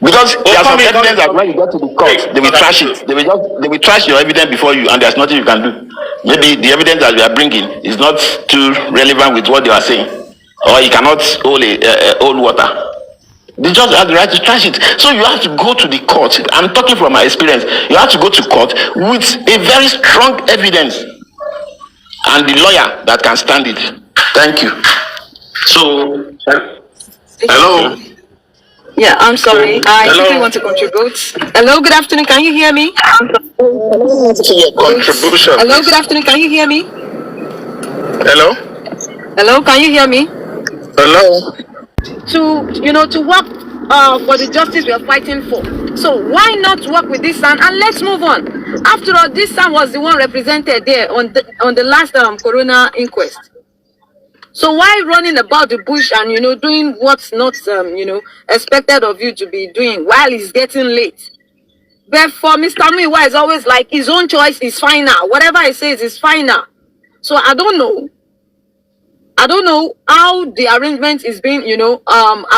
Because there's some evidence that when you get to the court, they will trash it. They will trash your evidence before you, and there's nothing you can do. Maybe the evidence that we are bringing is not too relevant with what they are saying, or you cannot hold water. They just have the right to trash it. So you have to go to the court. I'm talking from my experience. You have to go to court with a very strong evidence and the lawyer that can stand it. Thank you. So, hello. Yeah, I'm sorry. I quickly want to contribute. Hello, good afternoon. Can you hear me? Contribution. Hello, good afternoon. Can you hear me? Hello. Hello, can you hear me? Hello. To work for the justice we are fighting for. So why not work with this son and let's move on? After all, this son was the one represented there on the last corona inquest. So why running about the bush and doing what's not expected of you to be doing while it's getting late? But for Mr. Muiwa, it's always like his own choice is final. Whatever he says is final. So I don't know how the arrangement is being,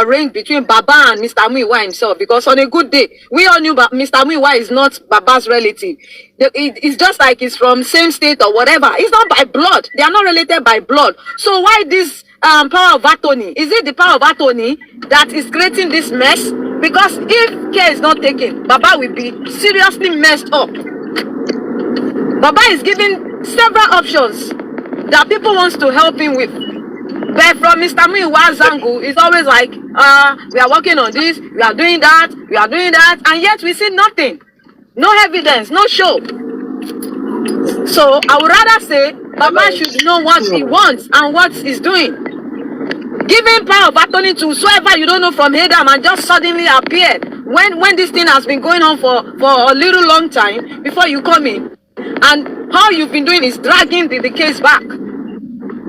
arranged between Baba and Mr. Muiwa himself. Because on a good day, we all knew that Mr. Muiwa is not Baba's relative. It's just like he's from same state or whatever. It's not by blood. They are not related by blood. So why this power of attorney? Is it the power of attorney that is creating this mess? Because if care is not taken, Baba will be seriously messed up. Baba is giving several options that people wants to help him with. But from Mr. Muiwa's angle, it's always like, we are working on this, we are doing that, and yet we see nothing. No evidence, no show. So I would rather say Baba should know what he wants and what he's doing. Giving power of attorney to whoever you don't know from Adam and just suddenly appeared when this thing has been going on for a little long time before you come in. And how you've been doing is dragging the case back.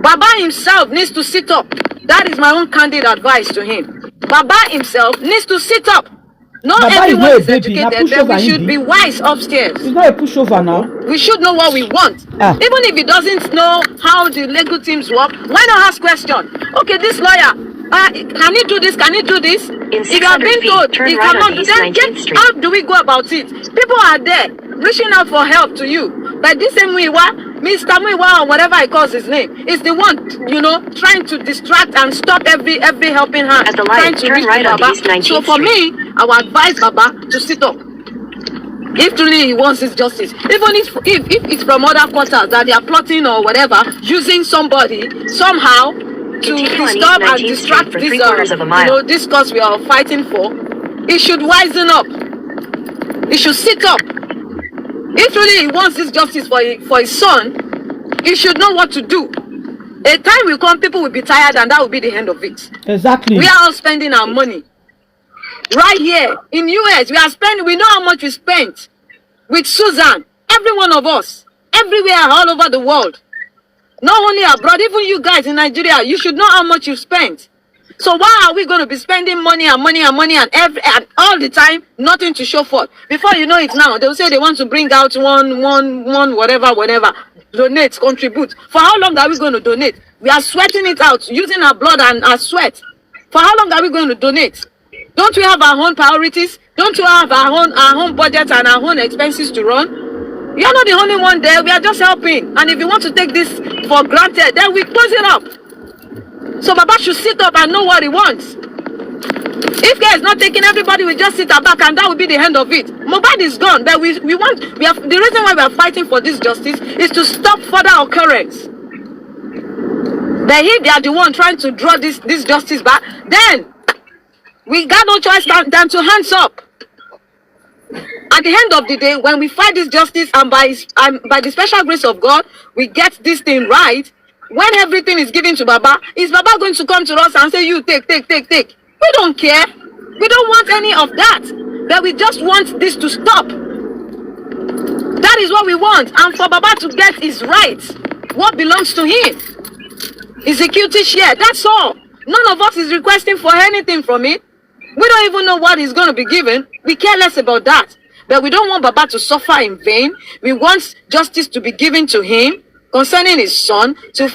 Baba himself needs to sit up. That is my own candid advice to him. Baba himself needs to sit up. Not Baba everyone is is educated, but we should be wise upstairs. It's not a pushover now. We should know what we want. Even if he doesn't know how the legal teams work, why not ask questions? Okay, this lawyer, can he do this? Can he do this? If you have been told he cannot do that, how do we go about it? People are there reaching out for help to you. But this same Mr. Muiwa, or whatever he calls his name, is the one, trying to distract and stop every helping hand. Trying to reach Baba. So for me, I would advise Baba to sit up. If truly he wants his justice, even if it's from other quarters that they are plotting or whatever, using somebody somehow to disturb and distract this this cause we are fighting for, he should wisen up. He should sit up. If really he wants this justice for his son, he should know what to do. A time will come, people will be tired, and that will be the end of it. Exactly. We are all spending our money. Right here in US, we know how much we spent with Susan, every one of us, everywhere, all over the world. Not only abroad, even you guys in Nigeria, you should know how much you spent. So why are we going to be spending money and all the time, nothing to show for? Before you know it now, they'll say they want to bring out one whatever, donate, contribute. For how long are we going to donate? We are sweating it out, using our blood and our sweat. For how long are we going to donate? Don't we have our own priorities? Don't we have our own budget and our own expenses to run? You're not the only one there. We are just helping. And if you want to take this for granted, then we close it up. So Baba should sit up and know what he wants. If care is not taken, everybody will just sit back, and that will be the end of it. Mohbad is gone, but we have the reason why we are fighting for this justice is to stop further occurrence. But if they are the one trying to draw this justice back, then we got no choice than to hands up. At the end of the day, when we fight this justice, and by the special grace of God, we get this thing right. When everything is given to Baba, is Baba going to come to us and say, "You take"? We don't care. We don't want any of that. But we just want this to stop. That is what we want. And for Baba to get his rights, what belongs to him, his equity share. That's all. None of us is requesting for anything from it. We don't even know what he's going to be given. We care less about that. But we don't want Baba to suffer in vain. We want justice to be given to him concerning his son, to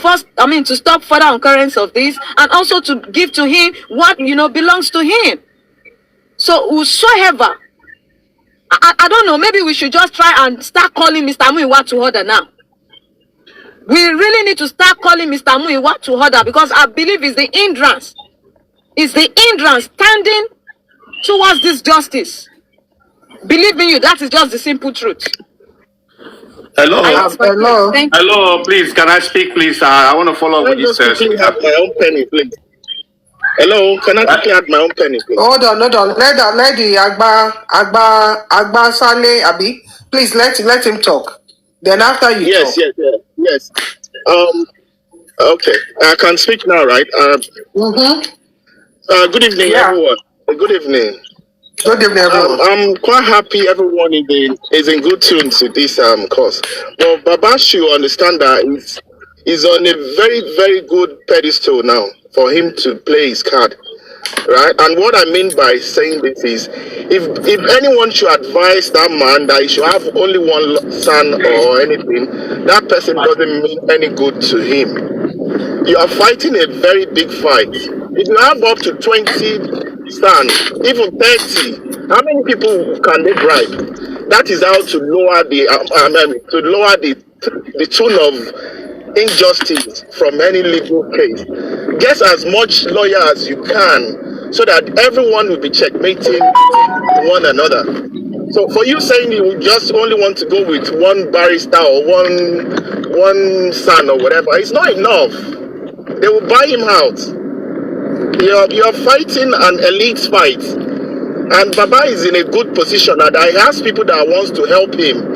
stop further occurrence of this, and also to give to him what belongs to him. So whosoever, I don't know, maybe we should just try and start calling Mr. Muiwa to order now. We really need to start calling Mr. Muiwa to order, because I believe it's the hindrance. It's the hindrance standing towards this justice. Believe me, that is just the simple truth. Hello. Hello. Hello, please. Can I speak, please? I want to follow up with this. Have my own penny, please. Hello, can I quickly add my own penny, please? Hold on. Let the Agba Sale Abi. Please let him talk. Then after you talk. Yes. Okay. I can speak now, right? Good evening, everyone. Good evening. Good evening, everyone. I'm quite happy everyone is in good tune to this course. But Baba should understand that he's on a very, very good pedestal now for him to play his card. Right? And what I mean by saying this is, if anyone should advise that man that he should have only one son or anything, that person doesn't mean any good to him. You are fighting a very big fight. If you have up to 20 sons, even 30, how many people can they bribe? That is how to lower the tone of injustice from any legal case. Get as much lawyer as you can, so that everyone will be checkmating one another. So for you saying you just only want to go with one barrister or one son or whatever, it's not enough. They will buy him out. You're fighting an elite fight, and Baba is in a good position, and I ask people that wants to help him.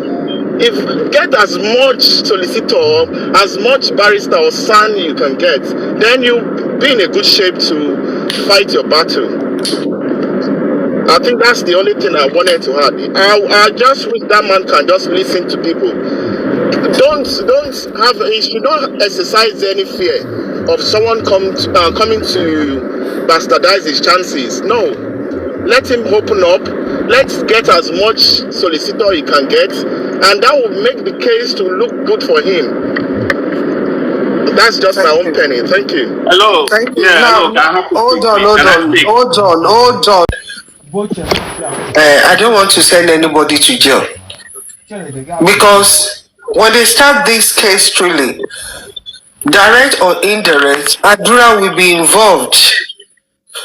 If get as much solicitor, as much barrister or son you can get, then you'll be in a good shape to fight your battle. I think that's the only thing I wanted to add. I just wish that man can just listen to people. He should not exercise any fear of someone coming to bastardize his chances. No, let him open up. Let's get as much solicitor he can get, and that will make the case to look good for him. That's just my own penny. Thank you. Hello. Thank you. Yeah, Now, hello. hold on. I don't want to send anybody to jail, because when they start this case truly, direct or indirect, Adura will be involved.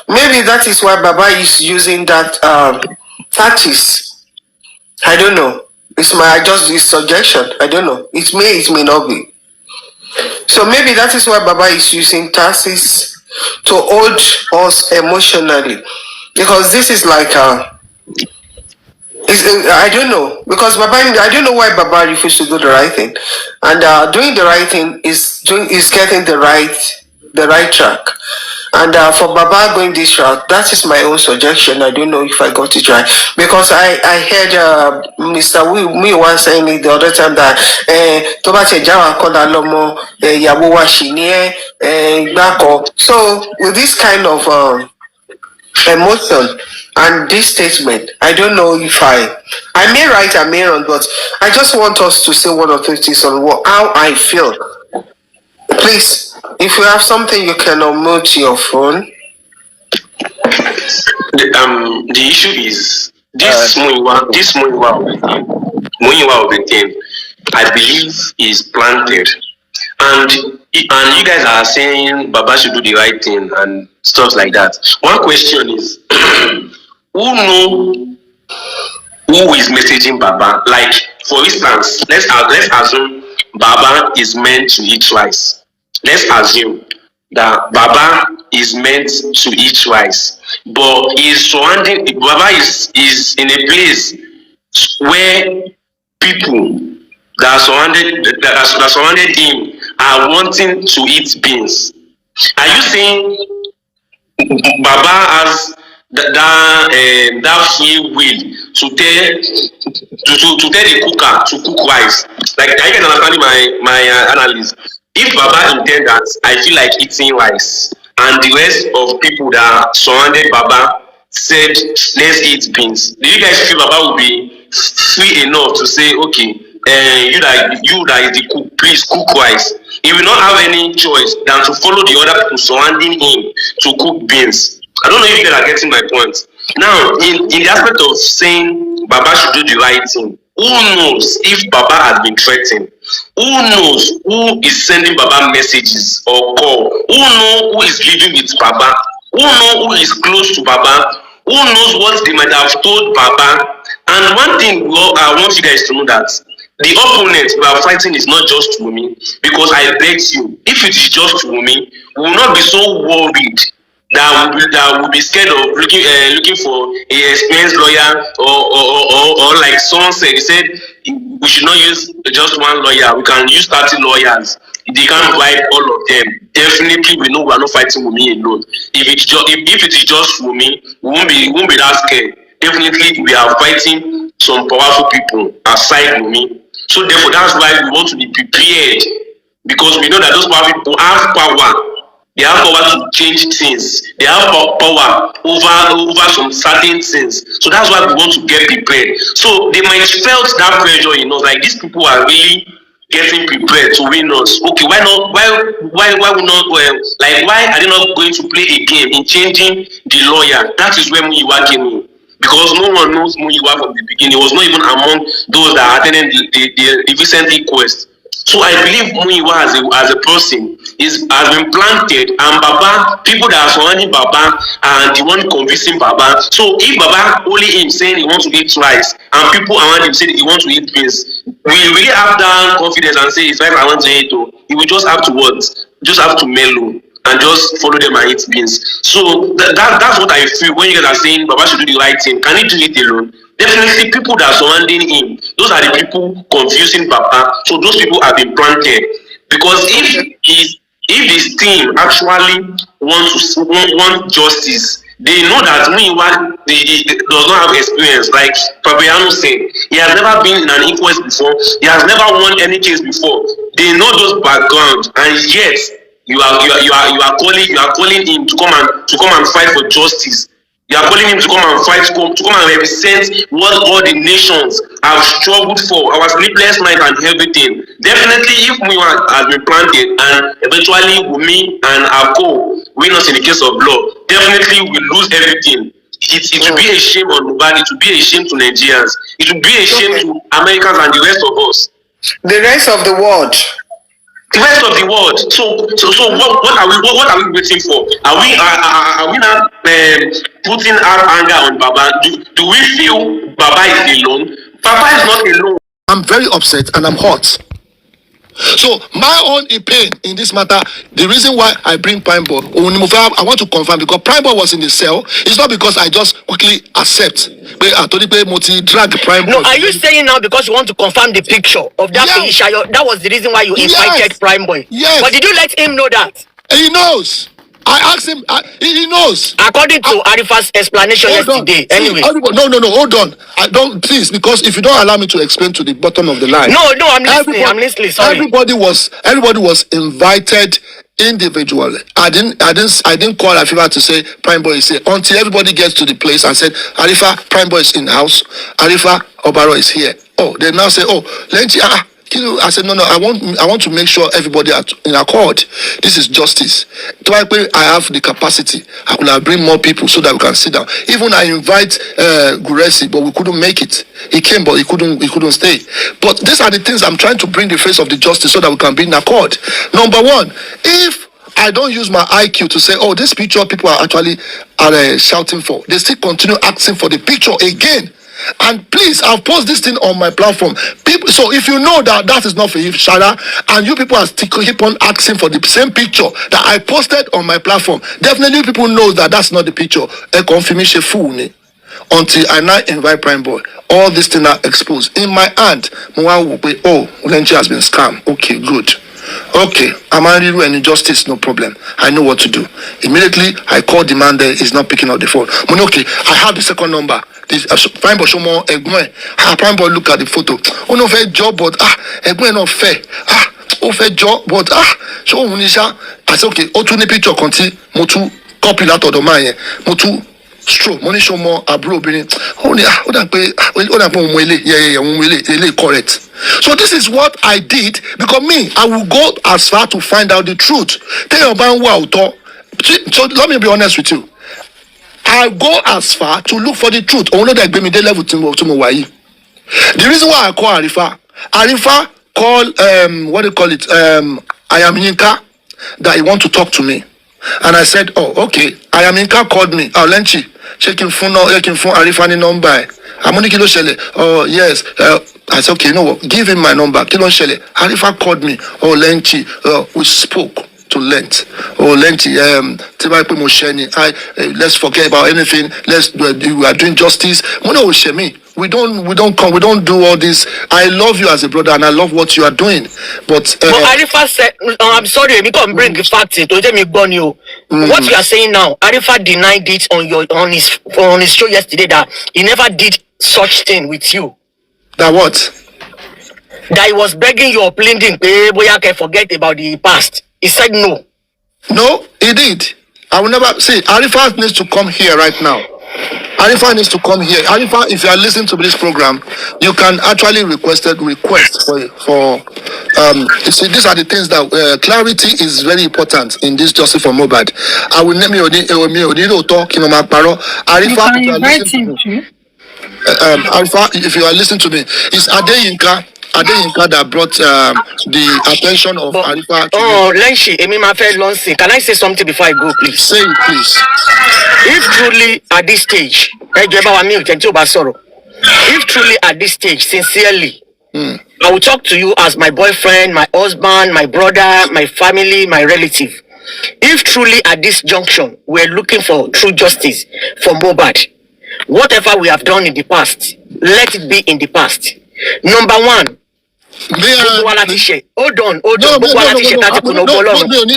Maybe that is why Baba is using that tactics. I don't know. It's his suggestion. I don't know. It may not be. So maybe that is why Baba is using tactics to hold us emotionally, because this is like I don't know, because I don't know why Baba refused to do the right thing, and doing the right thing is getting the right track. And for Baba going this route, that is my own suggestion. I don't know if I got it right, because I heard Mr. Muiwa saying it the other time that so with this kind of emotion and this statement, I don't know if I may right, I may wrong, but I just want us to say one or two things on how I feel. Please, if you have something, you can unmute your phone. The issue is this Muiwa of the thing, I believe is planted, and you guys are saying Baba should do the right thing and stuff like that. One question is, who is messaging Baba? Like, for instance, let's assume Baba is meant to eat rice. Let's assume that Baba is meant to eat rice, but Baba is in a place where people that are surrounded him are wanting to eat beans. Are you saying Baba has that free will to tell the cooker to cook rice? Like, I can understand my analysis. If Baba intend that I feel like eating rice, and the rest of people that surrounded Baba said let's eat beans, do you guys feel Baba will be free enough to say, okay, you that is the cook, please cook rice? He will not have any choice than to follow the other people surrounding him to cook beans. I don't know if you are getting my point. Now, in the aspect of saying Baba should do the right thing, who knows if Baba has been threatened? Who knows who is sending Baba messages or call? Who knows who is living with Baba? Who knows who is close to Baba? Who knows what they might have told Baba? And one thing I want you guys to know, that the opponent we are fighting is not just Wunmi, because I bet you, if it is just Wunmi, we will not be so worried that will be scared of looking for a experienced lawyer, or like someone said, he said we should not use just one lawyer, we can use 30 lawyers. They can't bribe all of them. Definitely, we know we are not fighting Wunmi alone. If it is just Wunmi, we won't be that scared. Definitely, we are fighting some powerful people aside Wunmi. So therefore, that's why we want to be prepared, because we know that those powerful people have power. They have power to change things. They have power over some certain things. So that's why we want to get prepared. So they might felt that pressure in us, like these people are really getting prepared to win us. Okay, why not? Why we not? Like, why are they not going to play a game in changing the lawyer? That is where Muiwa came in. Because no one knows Muiwa from the beginning. He was not even among those that attended the recent inquest. So I believe Muiwa as a person has been planted, and Baba, people that are surrounding Baba and the one convincing Baba. So if Baba only him saying he wants to eat rice, and people around him say he wants to eat beans, we really have that confidence and say it's right, I want to eat. He will just have to what? Just have to mellow and just follow them and eat beans. So that's what I feel when you guys are saying Baba should do the right thing. Can he do it alone? Definitely, people that are surrounding him, those are the people confusing Baba. So those people have been planted. Because if this team actually want justice, they know that Muiwa does not have experience. Like Fabiano said, he has never been in an inquest before. He has never won any case before. They know those backgrounds, and yet you are calling him to come and fight for justice. You are calling him to come and fight, to come and represent what all the nations have struggled for, our sleepless night and everything. Definitely, if Muiwa has been planted and eventually Wunmi and Ako win us in the case of law, definitely we lose everything. It will be a shame on nobody. It will be a shame to Nigerians. It will be a shame to Americans and the rest of us. The rest of the world. The rest of the world. So what are we waiting for? Are we not putting our anger on Baba? Do we feel Baba is alone? Baba is not alone. I'm very upset and I'm hot. So my own pain in this matter, the reason why I bring Prime Boy, I want to confirm, because Prime Boy was in the cell. It's not because I just quickly accept. Drag Prime Boy. No, are you saying now because you want to confirm the picture of that Felicia? That was the reason why you invited Prime Boy? Yes. But did you let him know that? He knows. I asked him, he knows. According to Arifa's explanation yesterday. Anyway. No, hold on. I don't, please, because if you don't allow me to explain to the bottom of the line. No, I'm listening. Sorry. Everybody was invited individually. I didn't call Arifa to say Prime Boy is here until everybody gets to the place and said, Arifa, Prime Boy is in the house. Arifa, Obaro is here. Oh, they now say, oh, I said, no, I want to make sure everybody are in accord. This is justice. I have the capacity. I could have bring more people so that we can sit down. Even I invite Guresi, but we couldn't make it. He came, but he couldn't stay. But these are the things I'm trying to bring the face of the justice so that we can be in accord. Number one, if I don't use my IQ to say, oh, this picture people are actually shouting for, they still continue asking for the picture again. And please, I'll post this thing on my platform. People, so if you know that is not for you, Shara, and you people are keep on asking for the same picture that I posted on my platform, definitely people know that that's not the picture. A confirmation fool. Until I now invite Prime Boy, all these things are exposed. In my hand, Lenchi has been scammed. Okay, good. Okay, I'm angry and injustice, no problem. I know what to do. Immediately, I call the man there, he's not picking up the phone. Okay, I have the second number. This Prime Boy show more Egwe. Prime Boy look at the photo. Oh no, fair job, but Egwe not fair. Fair job, but show Munisha. I said, okay, the picture continue. Motu copy that of the man. Motu stroke. Money show more abroad. Correct. So this is what I did because I will go as far to find out the truth. So let me be honest with you. I go as far to look for the truth. The reason why I call Arifa called what do you call it? I am Yinka that he want to talk to me. And I said, oh, okay. I am Yinka called me. Oh, Lenchi, checking phone Arifa ni number. Oh, yes. I said, okay, you know what? Give him my number. Arifa called me. Oh, Lenchi, we spoke to Lent. Oh, Lenchi, let's forget about anything. We are doing justice. We don't do all this. I love you as a brother and I love what you are doing. But Arifa said, I'm sorry, we can't bring the facts to tell me burn you. What you are saying now, Arifa denied it on his show yesterday that he never did such thing with you. That what? That he was begging you or pleading, boy, can forget about the past. He said no. No, he did. I will never see. Arifa needs to come here right now. Arifa needs to come here. Arifa, if you are listening to this program, you can actually request for you see, these are the things that clarity is very important in this justice for Mohbad. I will name you Arifa, Arifa, if you are listening to me, it's Adeyinka that brought the attention of Arifa to Lenchi, can I say something before I go, please? Say it, please. If truly at this stage, sincerely, I will talk to you as my boyfriend, my husband, my brother, my family, my relative. If truly at this junction, we're looking for true justice for Mohbad, whatever we have done in the past, let it be in the past. Number one, hold on.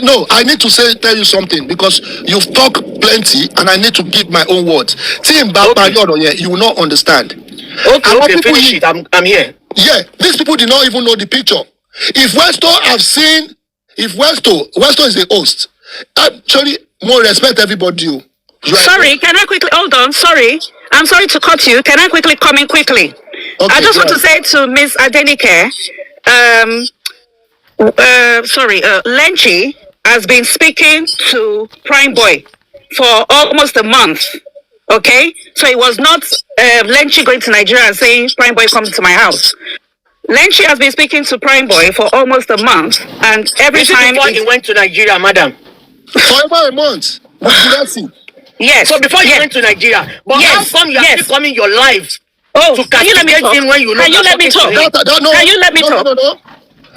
No, I need to tell you something because you've talked plenty and I need to give my own words. You will not understand. Okay, finish it. I'm here. Yeah, these people did not even know the picture. If Westo is a host, actually more respect everybody. Right? Sorry, can I quickly hold on? Sorry. I'm sorry to cut you. Can I quickly come in quickly? Okay, I just want to say to Miss Adenike, Lenchi has been speaking to Prime Boy for almost a month. Okay? So it was not Lenchi going to Nigeria and saying, Prime Boy, come to my house. Lenchi has been speaking to Prime Boy for almost a month, and every time he went to Nigeria, madam. For over a month. Yes. So before you went to Nigeria, but how come you are still coming your life? To can you let me talk? When you know can you let me talk? Can you let me talk?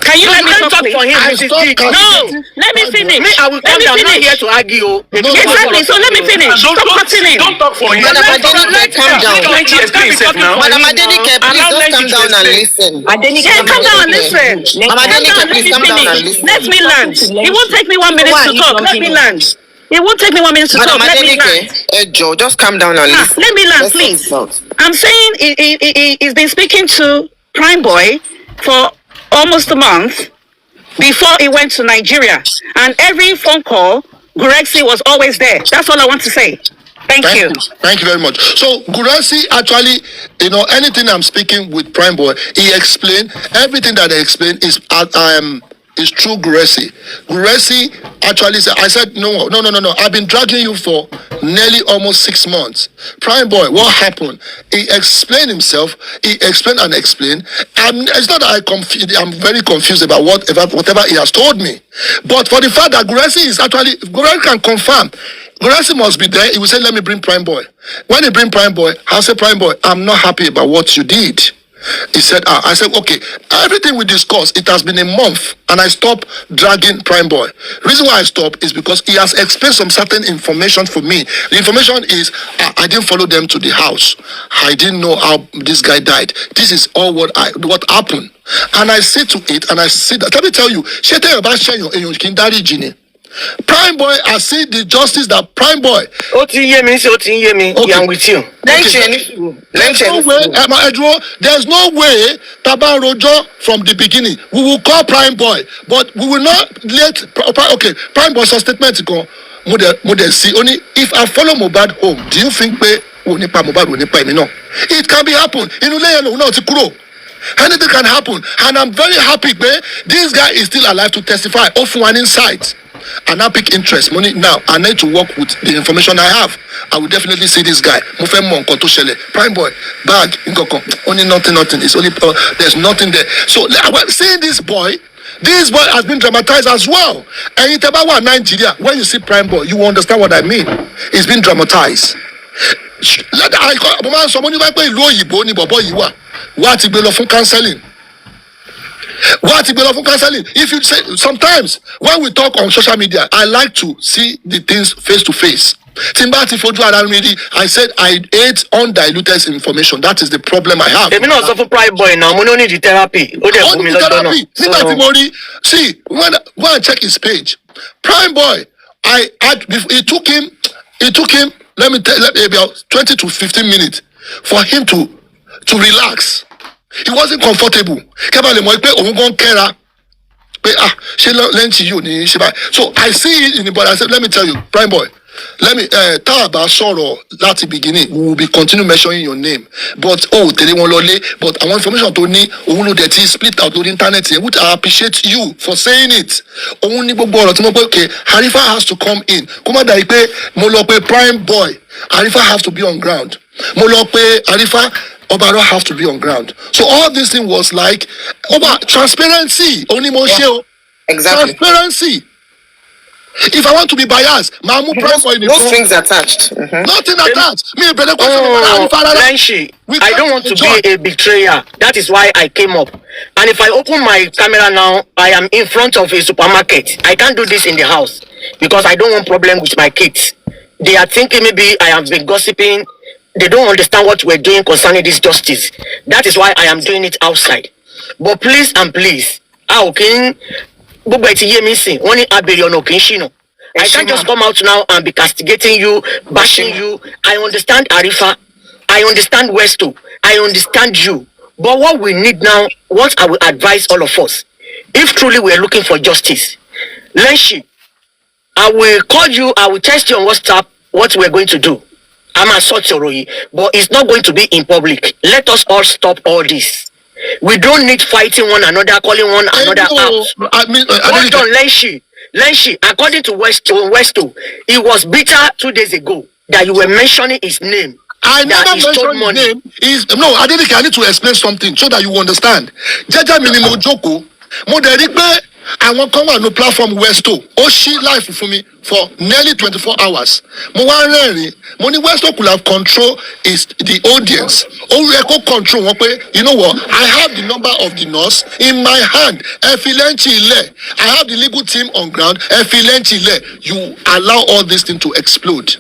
Can you let me talk for him? No, let me finish. I will come down. I'm not here to argue. Exactly. So let me finish. Stop cutting in. Don't talk for him. Madam Adenike, calm down. Madam Adenike, please just calm down and listen. Yeah, calm down and listen. Madam Adenike, please calm down and listen. Let me land. It won't take me 1 minute to talk. Let me land. It won't take me 1 minute to talk. Let me land. Joe, just calm down and listen. Let me land, please. I'm saying he's been speaking to Prime Boy for almost a month before he went to Nigeria. And every phone call, Gurexi was always there. That's all I want to say. Thank you. Thank you very much. So Gurasi actually, anything I'm speaking with Prime Boy, he explained everything that I explained is true. Gurasi actually said, I said no. I've been dragging you for nearly almost 6 months. Prime Boy, what happened? He explained himself. He explained and explained. It's not that I'm very confused about whatever he has told me. But for the fact that Gurasi can confirm. Gurasi must be there. He will say, let me bring Prime Boy. When he bring Prime Boy, I'll say, Prime Boy, I'm not happy about what you did. He said, I said, okay, everything we discussed, it has been a month, and I stopped dragging Prime Boy. Reason why I stopped is because he has explained some certain information for me. The information is, I didn't follow them to the house. I didn't know how this guy died. This is all what happened. And I say to it, and I say that, let me tell you, Prime Boy, I see the justice that Prime Boy. Okay. I'm with you. There's no way Taba Rojo from the beginning. We will call Prime Boy, but we will not let. Okay, Prime Boy's statement go. See only if I follow Mobad home. Do you think it can be happen? Anything can happen, and I'm very happy. This guy is still alive to testify. Of one insight. And I pick interest money now. I need to work with the information I have. I will definitely see this guy. Prime Boy, bag, only nothing. It's only there's nothing there. So seeing this boy has been dramatized as well. And it's about Nigeria. When you see Prime Boy, you understand what I mean. It's been dramatized. Counseling. If you say sometimes when we talk on social media, I like to see the things face to face. I said I hate undiluted information. That is the problem I have. Prime Boy now. We don't need the therapy. See, when I check his page, Prime Boy, it took him. Let me about 20 to 15 minutes for him to relax. He wasn't comfortable. So I see it in the body. I said, let me tell you, Prime Boy, let me talk about sorrow at the beginning. We will be continue mentioning your name. But I want information to me, that he split out on the internet, which I appreciate you for saying it. Okay, Harifa has to come in. Prime Boy, Harifa has to be on ground. Harifa Obaro have to be on ground. So all this thing was like transparency. Only more show. Exactly. Transparency. If I want to be biased, Mamu Prime Boy. No strings attached. Nothing attached. Me better I don't want to be a betrayer. That is why I came up. And if I open my camera now, I am in front of a supermarket. I can't do this in the house because I don't want problem with my kids. They are thinking maybe I have been gossiping. They don't understand what we're doing concerning this justice. That is why I am doing it outside. But please and please, I can't just come out now and be castigating you, bashing you. I understand Arifa. I understand Westo. I understand you. But what we need now, what I will advise all of us, if truly we are looking for justice, Lenshi, I will call you, I will text you on WhatsApp what we're going to do. I'm a sorcery, but it's not going to be in public. Let us all stop all this. We don't need fighting one another, calling one another out. Hold on, Lenshi, according to Westo, it was bitter 2 days ago that you were mentioning his name. I never mentioned his name. I need to explain something so that you understand. Jaja minimo joko, I want come on the platform Westo. She live for me for nearly 24 hours. Money Westo could have control is the audience. Control. You know what? I have the number of the nurse in my hand. I have the legal team on ground. You allow all this thing to explode.